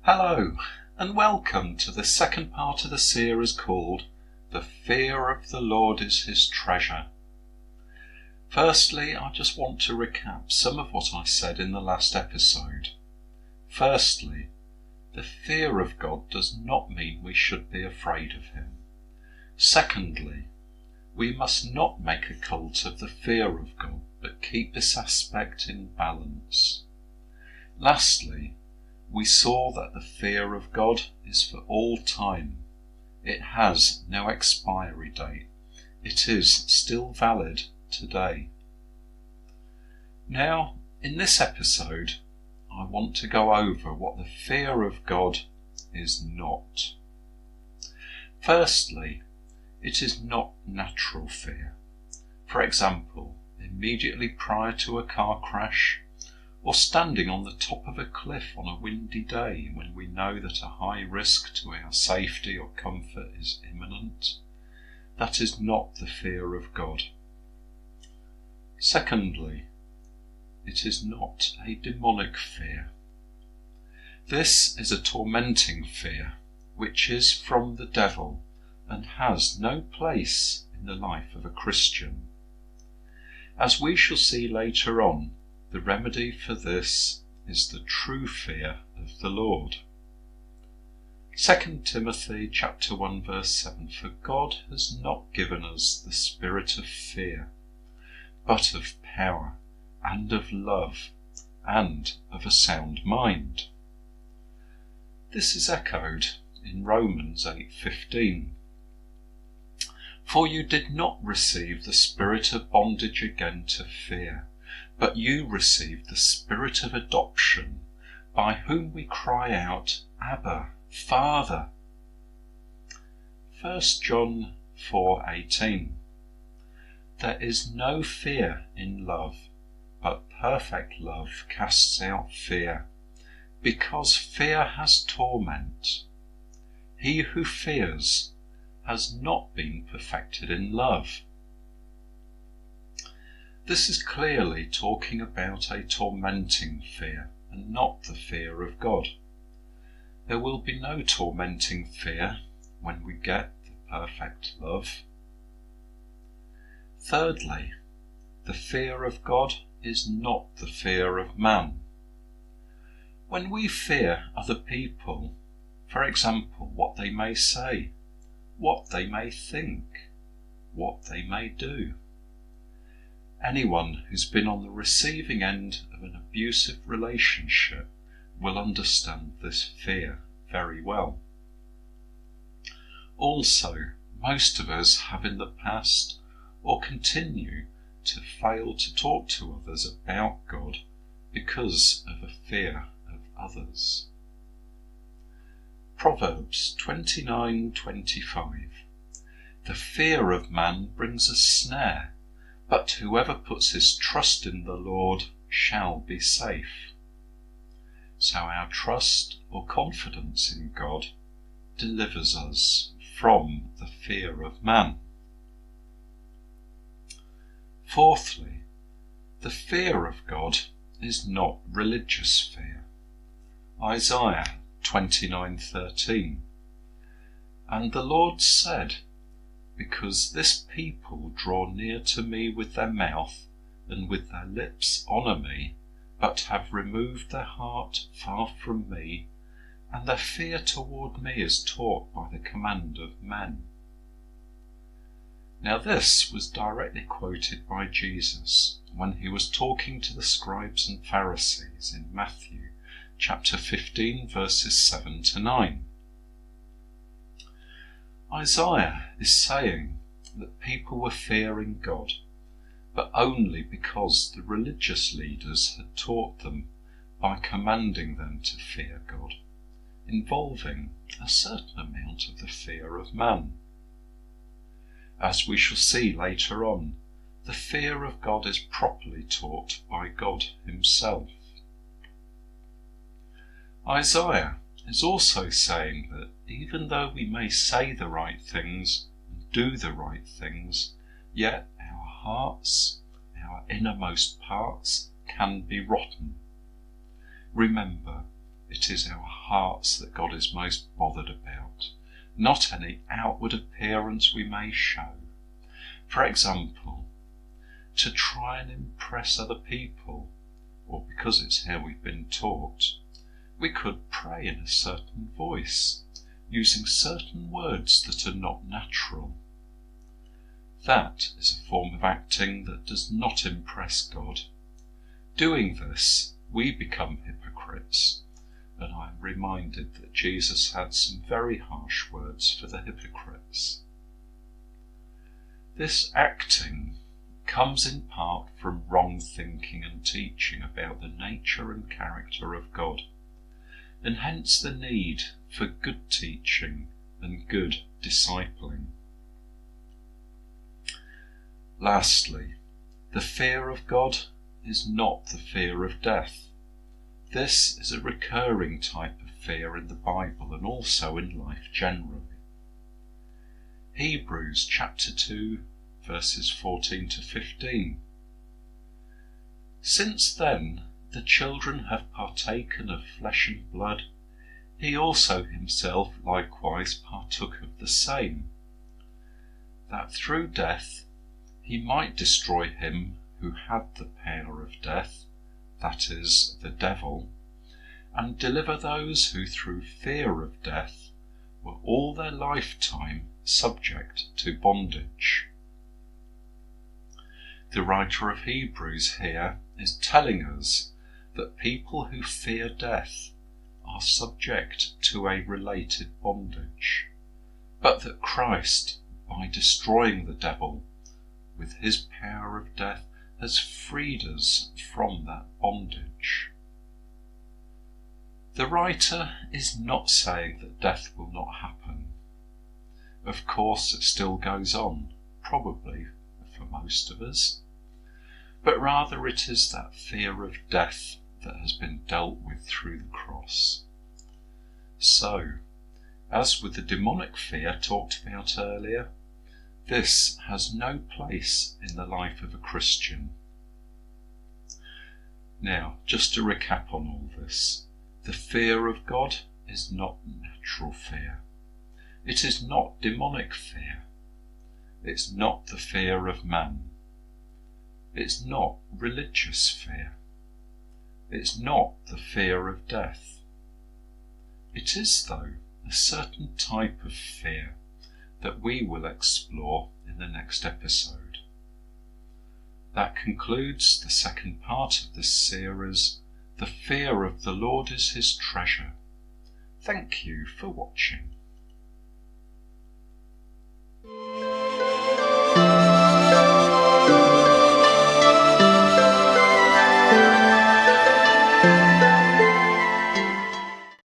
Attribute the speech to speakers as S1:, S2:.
S1: Hello, and welcome to the second part of the series called The Fear of the Lord is His Treasure. Firstly, I just want to recap some of what I said in the last episode. Firstly, the fear of God does not mean we should be afraid of Him. Secondly, we must not make a cult of the fear of God, but keep this aspect in balance. Lastly, we saw that the fear of God is for all time. It has no expiry date. It is still valid today. Now, in this episode, I want to go over what the fear of God is not. Firstly, it is not natural fear. For example, immediately prior to a car crash, or standing on the top of a cliff on a windy day when we know that a high risk to our safety or comfort is imminent. That is not the fear of God. Secondly, it is not a demonic fear. This is a tormenting fear, which is from the devil and has no place in the life of a Christian. As we shall see later on, the remedy for this is the true fear of the Lord. 2 Timothy chapter 1 verse 7, For God has not given us the spirit of fear, but of power and of love and of a sound mind. This is echoed in Romans 8:15. For you did not receive the spirit of bondage again to fear, but you received the spirit of adoption, by whom we cry out, Abba, Father. 1 John 4:18. There is no fear in love, but perfect love casts out fear, because fear has torment. He who fears has not been perfected in love. This is clearly talking about a tormenting fear and not the fear of God. There will be no tormenting fear when we get the perfect love. Thirdly, the fear of God is not the fear of man. When we fear other people, for example, what they may say, what they may think, what they may do, anyone who's been on the receiving end of an abusive relationship will understand this fear very well. Also, most of us have in the past or continue to fail to talk to others about God because of a fear of others. Proverbs 29:25. The fear of man brings a snare, but whoever puts his trust in the Lord shall be safe. So our trust or confidence in God delivers us from the fear of man. Fourthly, the fear of God is not religious fear. Isaiah 29:13. And the Lord said, Because this people draw near to me with their mouth, and with their lips honour me, but have removed their heart far from me, and their fear toward me is taught by the command of men. Now this was directly quoted by Jesus when he was talking to the scribes and Pharisees in Matthew chapter 15 verses 7 to 9. Isaiah is saying that people were fearing God, but only because the religious leaders had taught them by commanding them to fear God, involving a certain amount of the fear of man. As we shall see later on, the fear of God is properly taught by God himself. Isaiah is also saying that even though we may say the right things and do the right things, yet our hearts, our innermost parts, can be rotten. Remember, it is our hearts that God is most bothered about, not any outward appearance we may show. For example, to try and impress other people, or because it's how we've been taught, we could pray in a certain voice, using certain words that are not natural. That is a form of acting that does not impress God. Doing this, we become hypocrites, and I am reminded that Jesus had some very harsh words for the hypocrites. This acting comes in part from wrong thinking and teaching about the nature and character of God, and hence the need for good teaching and good discipling. Lastly, the fear of God is not the fear of death. This is a recurring type of fear in the Bible and also in life generally. Hebrews chapter 2 verses 14 to 15. Since then the children have partaken of flesh and blood, he also himself likewise partook of the same, that through death he might destroy him who had the power of death, that is, the devil, and deliver those who through fear of death were all their lifetime subject to bondage. The writer of Hebrews here is telling us that people who fear death are subject to a related bondage, but that Christ, by destroying the devil with his power of death, has freed us from that bondage. The writer is not saying that death will not happen. Of course, it still goes on, probably for most of us, but rather it is that fear of death that has been dealt with through the cross. So, as with the demonic fear talked about earlier, this has no place in the life of a Christian. Now, just to recap on all this, the fear of God is not natural fear. It is not demonic fear. It's not the fear of man. It's not religious fear. It's not the fear of death. It is, though, a certain type of fear that we will explore in the next episode. That concludes the second part of this series, The Fear of the Lord is His Treasure. Thank you for watching.